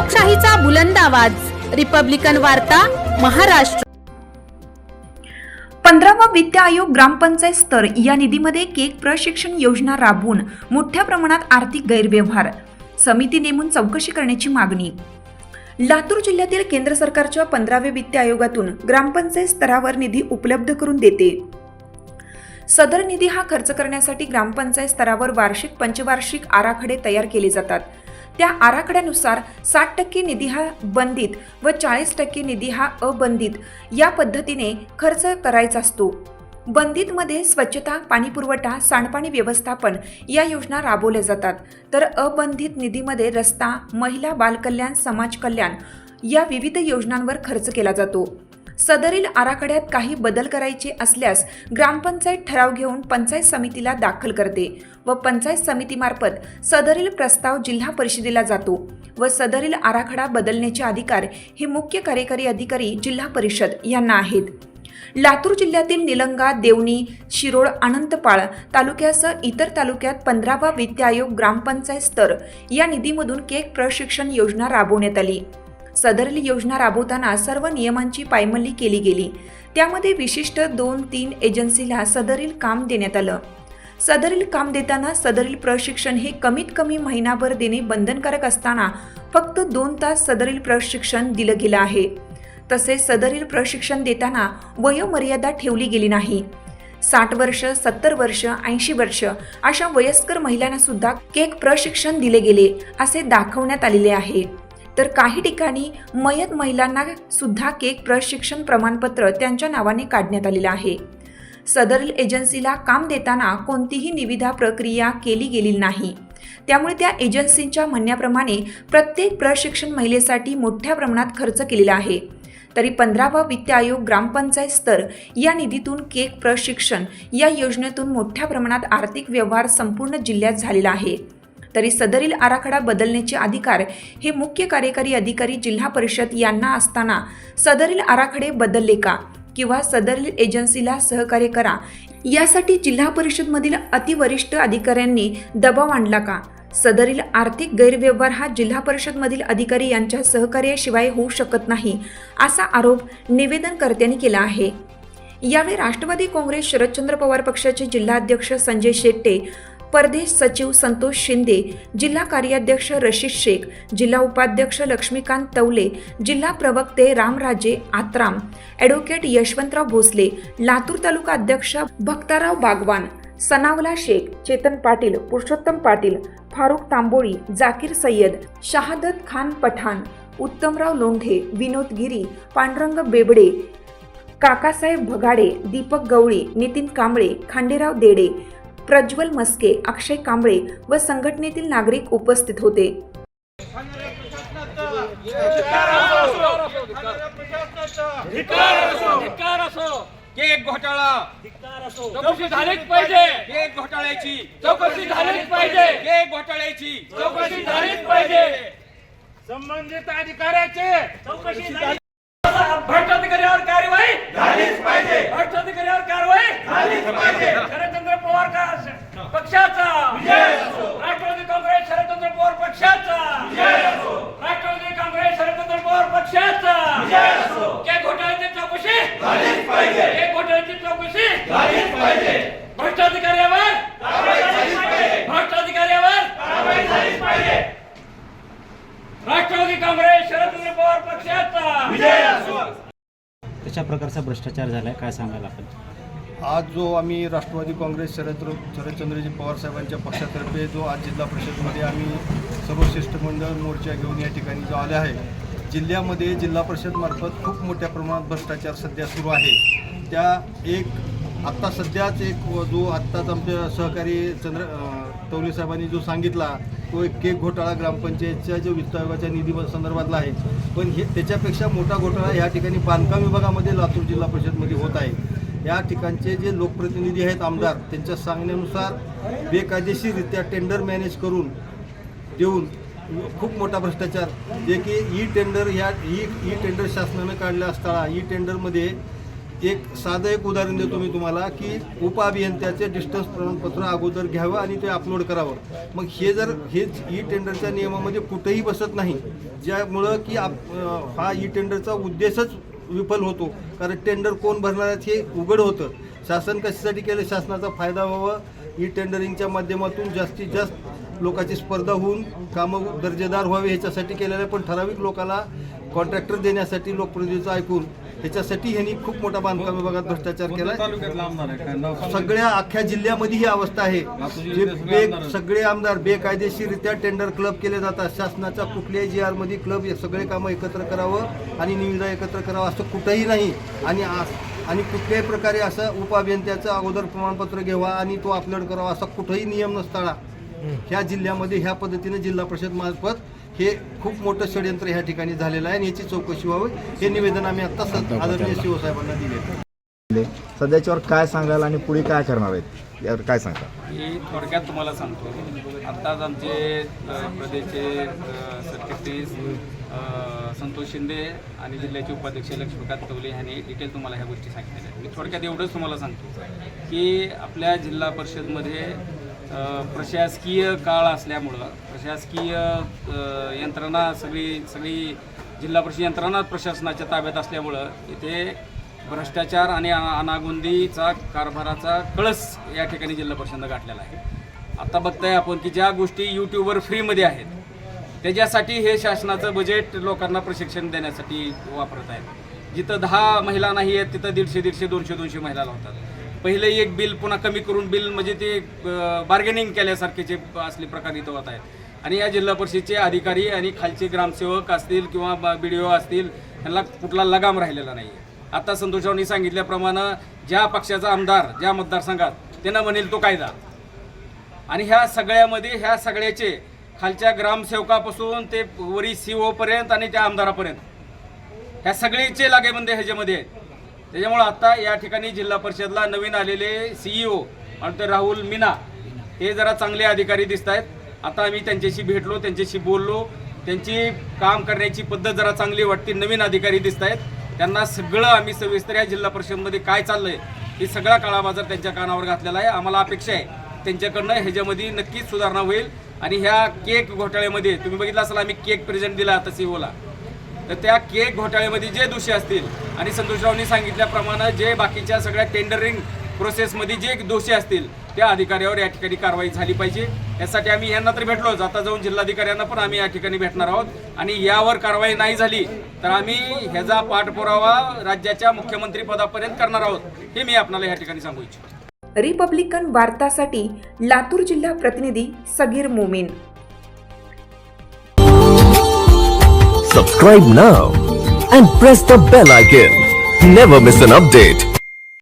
लोकशाहीचा बुलंद आवाज, रिपब्लिकन वार्ता, महाराष्ट्र। 15वा वित्त आयोग ग्रामपंचायत स्तर या निधीमध्ये केक प्रशिक्षण योजना राबवून मोठ्या प्रमाणात आर्थिक गैरव्यवहार, समिती नेमून चौकशी करण्याची मागणी। लातूर जिल्ह्यातील केंद्र सरकारच्या 15व्या वित्त आयोगातून ग्रामपंचायत स्तरावर निधी उपलब्ध करून देते। सदर निधी हा खर्च करण्यासाठी ग्रामपंचायत स्तरावर वार्षिक पंचवार्षिक आराखडे तयार केले जातात। त्या आराखड्यानुसार 60% निधी हा बंदित व 40% निधी हा अबंदित या पद्धतीने खर्च करायचा असतो। बंदितमध्ये स्वच्छता, पाणीपुरवठा, सांडपाणी व्यवस्थापन या योजना राबवल्या जातात, तर अबंदित निधीमध्ये रस्ता, महिला बालकल्याण, समाज कल्याण या विविध योजनांवर खर्च केला जातो। सदरील आराखड्यात काही बदल करायचे असल्यास ग्रामपंचायत ठराव घेऊन पंचायत समितीला दाखल करते व पंचायत समितीमार्फत सदरील प्रस्ताव जिल्हा परिषदेला जातो व सदरील आराखडा बदलण्याचे अधिकार हे मुख्य कार्यकारी अधिकारी जिल्हा परिषद यांना आहेत। लातूर जिल्ह्यातील निलंगा, देवणी, शिरोळ, अनंतपाळ तालुक्यासह इतर तालुक्यात 15वा वित्त आयोग ग्रामपंचायत स्तर या निधीमधून केक प्रशिक्षण योजना राबवण्यात आली। सदरील योजना राबवताना सर्व नियमांची पायमल्ली केली गेली। त्यामध्ये विशिष्ट 2-3 एजन्सीला सदरील काम देण्यात आलं। सदरील काम देताना सदरील प्रशिक्षण हे कमीत कमी महिनाभर देणे बंधनकारक असताना फक्त 2 तास सदरील प्रशिक्षण दिलं गेलं आहे। तसेच सदरील प्रशिक्षण देताना वयोमर्यादा ठेवली गेली नाही। 60 वर्ष, 70 वर्ष, 80 वर्ष अशा वयस्कर महिलांना सुद्धा केक प्रशिक्षण दिले गेले असे दाखवण्यात आलेले आहे। तर काही ठिकाणी मयत महिलांना सुद्धा केक प्रशिक्षण प्रमाणपत्र त्यांच्या नावाने काढण्यात आलेलं आहे। सदरील एजन्सीला काम देताना कोणतीही निविदा प्रक्रिया केली गेली नाही। त्यामुळे त्या एजन्सींच्या म्हणण्याप्रमाणे प्रत्येक प्रशिक्षण महिलेसाठी मोठ्या प्रमाणात खर्च केलेला आहे। तरी 15वा वित्त आयोग ग्रामपंचायत स्तर या निधीतून केक प्रशिक्षण या योजनेतून मोठ्या प्रमाणात आर्थिक व्यवहार संपूर्ण जिल्ह्यात झालेला आहे। तरी सदरील आराखडा बदलण्याचे अधिकार हे मुख्य कार्यकारी अधिकारी जिल्हा परिषद यांना असताना सदरील आराखडे बदलले का किंवा सदरील एजन्सीला सहकार्य करा यासाठी जिल्हा परिषदमधील अतिवरिष्ठ अधिकाऱ्यांनी दबाव आणला का? सदरील आर्थिक गैरव्यवहार हा जिल्हा परिषदमधील अधिकारी यांच्या सहकार्याशिवाय होऊ शकत नाही असा आरोप निवेदनकर्त्यांनी केला आहे। यावेळी राष्ट्रवादी काँग्रेस शरदचंद्र पवार पक्षाचे जिल्हाध्यक्ष संजय शेट्टे, प्रदेश सचिव संतोष शिंदे, जिल्हा कार्याध्यक्ष रशीद शेख, जिल्हा उपाध्यक्ष लक्ष्मीकांत तवले, जिल्हा प्रवक्ते रामराजे आत्राम, ॲडव्होकेट यशवंतराव भोसले, लातूर तालुका अध्यक्ष भक्ताराव बागवान, सनावला शेख, चेतन पाटील, पुरुषोत्तम पाटील, फारुख तांबोळी, जाकीर सय्यद, शहादत खान पठाण, उत्तमराव लोंढे, विनोद गिरी, पांडुरंग बेबडे, काकासाहेब भगाडे, दीपक गवळी, नितीन कांबळे, खांडेराव देडे, प्रज्वल मस्के, अक्षय कांबळे व संघटनेतील नागरिक उपस्थित होते। केक घोटाळा चौकशी झालीच पाहिजे। केक घोटाळ्याची चौकशी झालीच पाहिजे। केक घोटाळ्याची चौकशी झालीच पाहिजे। संबंधित अधिकाऱ्याचे चौकशी झाली। भ्रष्टाधिकाऱ्यावर कारवाई झालीच पाहिजे। भ्रष्टाधिकाऱ्यावर कारवाई झालीच पाहिजे। शरदचंद्र पवार पक्षाचा विजय असो। राष्ट्रवादी काँग्रेस शरदचंद्र पवार पक्षाचा विजय असो। राष्ट्रवादी काँग्रेस शरदचंद्र पवार पक्षाचा विजय असो। केक घोटाळ्याची चौकशी झालीच पाहिजे। केक घोटाळ्याची चौकशी झालीच पाहिजे। भ्रष्टाधिकाऱ्यावर कारवाई झालीच पाहिजे। भ्रष्टाधिकाऱ्यावर कारवाई झालीच पाहिजे। राष्ट्रवादी काँग्रेस शरदचंद्र पवार पक्षाचा विजय असो। कशा प्रकारचा भ्रष्टाचार झालाय काय सांगाल आपण? आज जो आम्ही राष्ट्रवादी काँग्रेस शरदचंद्रजी पवार साहेबांच्या पक्षातर्फे जो आज जिल्हा परिषदमध्ये आम्ही सर्व शिष्टमंडळ मोर्चा घेऊन या ठिकाणी जो आले आहे, जिल्ह्यामध्ये जिल्हा परिषदमार्फत खूप मोठ्या प्रमाणात भ्रष्टाचार सध्या सुरू आहे। त्या आत्ता सध्याच जो आत्ताच आमच्या सहकारी तवले साहेबांनी जो सांगितला तो एक केक घोटाळा ग्रामपंचायतच्या जो वित्त आयोगाच्या निधी संदर्भातला आहे, पण त्याच्यापेक्षा मोठा घोटाळा या ठिकाणी बांधकाम विभागामध्ये लातूर जिल्हा परिषदमध्ये होत आहे। या ठिकाणचे जे लोकप्रतिनिधी आहेत आमदार, त्यांच्या सांगण्यानुसार बेकायदेशीररित्या टेंडर मॅनेज करून देऊन खूप मोठा भ्रष्टाचार, जे की ई टेंडर शासनानं काढलं असताना ई टेंडरमध्ये एक साधं एक उदाहरण देतो मी तुम्हाला की उपअभियंत्याचे डिस्टन्स प्रमाणपत्र अगोदर घ्यावं आणि ते अपलोड करावं. मग हेच ई टेंडरच्या नियमामध्ये कुठेही बसत नाही, ज्यामुळं की हा ई टेंडरचा उद्देशच विफल होतो. कारण टेंडर कोण भरणार आहेत हे उघड होतं. शासन कशासाठी केलं? शासनाचा फायदा व्हावा, ई टेंडरिंगच्या माध्यमातून जास्तीत जास्त लोकांची स्पर्धा होऊन कामं दर्जेदार व्हावे ह्याच्यासाठी केलेलं आहे. पण ठराविक लोकांना कॉन्ट्रॅक्टर देण्यासाठी लोकप्रतिनिधीचं ऐकून ह्याच्यासाठी ह्यांनी खूप मोठा बांधकाम विभागात भ्रष्टाचार केला. सगळ्या अख्ख्या जिल्ह्यामध्ये ही अवस्था आहे. सगळे आमदार बेकायदेशीररित्या टेंडर क्लब केले जातात. शासनाच्या कुठल्याही जी आरमध्ये क्लब सगळे कामं एकत्र करावं आणि निविदा एकत्र करावं असं कुठंही नाही. आणि कुठल्याही प्रकारे असं उपअभियंत्याचं अगोदर प्रमाणपत्र घ्यावा आणि तो अपलोड करावा असा कुठंही नियम नसताना ह्या जिल्ह्यामध्ये ह्या पद्धतीने जिल्हा परिषद मार्फत हे खूप मोठं षडयंत्र ह्या ठिकाणी झालेलं आहे आणि याची चौकशी व्हावी हे निवेदन आम्ही आत्ता आदरणीय शिवसाहेबांना दिले. सध्याच्यावर काय सांगाल आणि पुढे काय करणार आहेत यावर काय सांगता? मी थोडक्यात तुम्हाला सांगतो. आत्ताच आमचे प्रदेशचे सरचिटणीस संतोष शिंदे आणि जिल्ह्याचे उपाध्यक्ष लक्ष्मीकांत कवले यांनी डिटेल तुम्हाला ह्या गोष्टी सांगितलेल्या आहेत. मी थोडक्यात एवढंच तुम्हाला सांगतो की आपल्या जिल्हा परिषदमध्ये प्रशासकीय काळ असल्यामुळं प्रशासकीय यंत्रणा सगळी जिल्हा परिषद यंत्रणा प्रशासनाच्या ताब्यात असल्यामुळं इथे भ्रष्टाचार आणि अनागोंदीचा कारभाराचा कळस या ठिकाणी जिल्हा परिषदेनं गाठलेला आहे. आता बघताय आपण की ज्या गोष्टी यूट्यूबवर फ्रीमध्ये आहेत त्याच्यासाठी हे शासनाचं बजेट लोकांना प्रशिक्षण देण्यासाठी वापरत आहेत. जिथं 10 महिला नाही आहेत तिथं 150-150, 200-200 महिला लावतात. पहिले एक बिल पुन्हा कमी करून बिल म्हणजे ते बार्गेनिंग केल्यासारखेचे असले प्रकार इथं होत आहेत. आणि या जिल्हा परिषदेचे अधिकारी आणि खालचे ग्रामसेवक असतील किंवा BDO असतील यांना कुठला लगाम राहिलेला नाही आहे. आता संतोषरावांनी सांगितल्याप्रमाणे ज्या पक्षाचा आमदार ज्या मतदारसंघात त्यांना म्हणेल तो कायदा. आणि ह्या सगळ्यामध्ये ह्या सगळ्याचे खालच्या ग्रामसेवकापासून ते वरी CO पर्यंत आणि त्या आमदारापर्यंत ह्या सगळेचे लागेबंदे ह्याच्यामध्ये आहेत. त्याच्यामुळं आता या ठिकाणी जिल्हा परिषदला नवीन आलेले CEO आणि ते राहुल मीना हे जरा चांगले अधिकारी दिसत आहेत. आता आम्ही त्यांच्याशी भेटलो, त्यांच्याशी बोललो, त्यांची काम करण्याची पद्धत जरा चांगली वाटते. नवीन अधिकारी दिसत आहेत. त्यांना सगळं आम्ही सविस्तर या जिल्हा परिषदमध्ये काय चाललंय हे सगळा काळाबाजार त्यांच्या कानावर घातलेला आहे. आम्हाला अपेक्षा आहे त्यांच्याकडनं ह्याच्यामध्ये नक्कीच सुधारणा होईल. आणि ह्या केक घोटाळ्यामध्ये तुम्ही बघितलं असाल आम्ही केक प्रेझेंट दिला आता CEOला, तर त्या केक घोटाळ्यामध्ये जे दोषी असतील आणि संतोषरावांनी सांगितल्याप्रमाणे जे बाकीच्या सगळ्या टेंडरिंग प्रोसेसमध्ये जे दोषी असतील त्या अधिकाऱ्यावर या ठिकाणी कारवाई झाली पाहिजे. यासाठी आम्ही यांना तर भेटलोच, आता जाऊन जिल्हाधिकाऱ्यांना पण आम्ही या ठिकाणी भेटणार आहोत. आणि यावर कारवाई नाही झाली तर आम्ही ह्याचा पाठपुरावा राज्याच्या मुख्यमंत्रीपदापर्यंत करणार आहोत हे मी आपल्याला या ठिकाणी सांगू इच्छितो. रिपब्लिकन वार्तासाठी लातूर जिल्हा प्रतिनिधी Sagir Momin. Subscribe now and press the bell icon. Never miss an update.